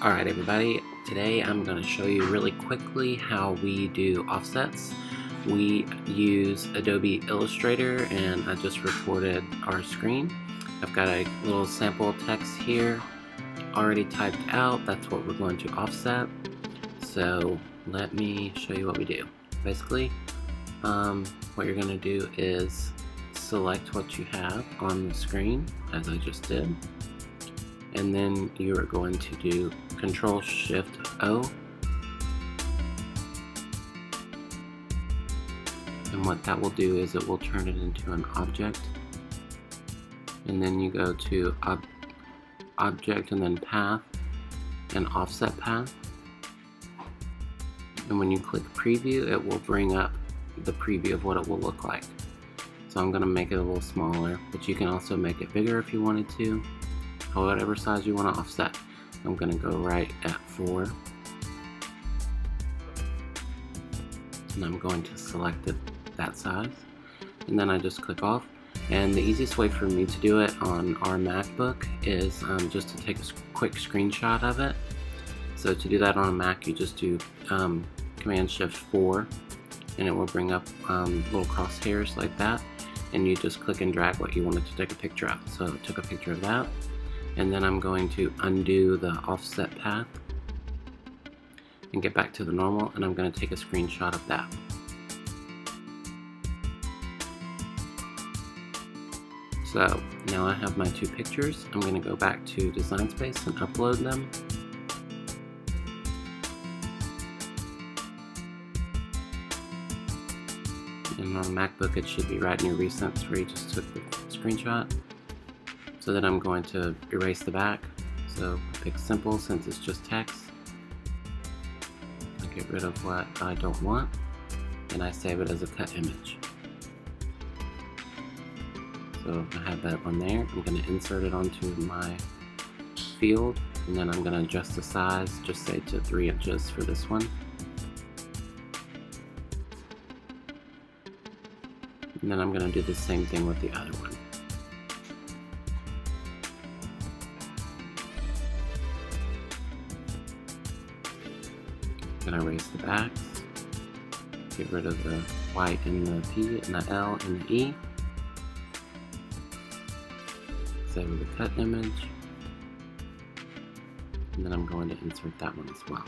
Alright everybody, today I'm going to show you really quickly how we do offsets. We use Adobe Illustrator and I just recorded our screen. I've got a little sample text here already typed out. That's what we're going to offset. So let me show you what we do. Basically, what you're going to do is select what you have on the screen, as I just did. And then you are going to do Control-Shift-O, and what that will do is it will turn it into an object. And then you go to Object and then Path and Offset Path, and when you click Preview it will bring up the preview of what it will look like. So I'm going to make it a little smaller, but you can also make it bigger if you wanted to, whatever size you want to offset. I'm going to go right at 4, and I'm going to select it that size, and then I just click off. And the easiest way for me to do it on our MacBook is just to take a quick screenshot of it. So to do that on a Mac, you just do Command-Shift-4 and it will bring up little crosshairs like that, and you just click and drag what you wanted to take a picture of. So I took a picture of that. And then I'm going to undo the offset path and get back to the normal, and I'm going to take a screenshot of that. So now I have my two pictures. I'm going to go back to Design Space and upload them. And on a MacBook it should be right in your recents where you just took the screenshot. So then I'm going to erase the back. So I pick simple since it's just text. I get rid of what I don't want, and I save it as a cut image. So I have that one there. I'm going to insert it onto my field, and then I'm going to adjust the size, just say to 3 inches for this one. And then I'm going to do the same thing with the other one. I'm going to erase the backs, get rid of the white in the P and the L and the E, save the cut image, and then I'm going to insert that one as well.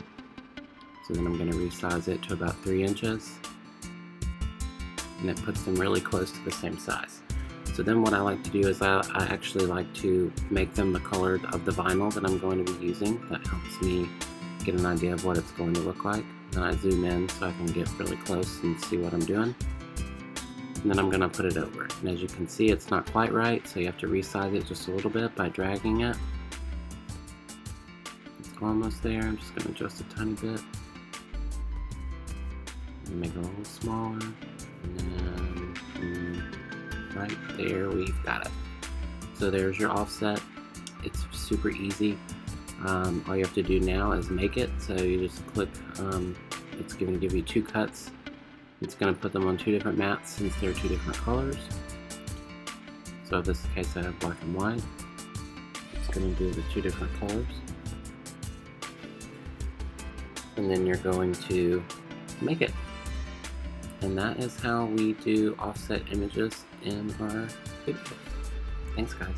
So then I'm going to resize it to about 3 inches, and it puts them really close to the same size. So then what I like to do is I actually like to make them the color of the vinyl that I'm going to be using. That helps me get an idea of what it's going to look like. Then I zoom in so I can get really close and see what I'm doing. And then I'm going to put it over. And as you can see, it's not quite right, so you have to resize it just a little bit by dragging it. It's almost there. I'm just going to adjust a tiny bit. And make it a little smaller. And then right there, we've got it. So there's your offset. It's super easy. All you have to do now is make it. So you just click, it's going to give you 2 cuts. It's going to put them on 2 different mats since they're 2 different colors. So in this case I have black and white. It's going to do the 2 different colors. And then you're going to make it. And that is how we do offset images in our video. Thanks guys.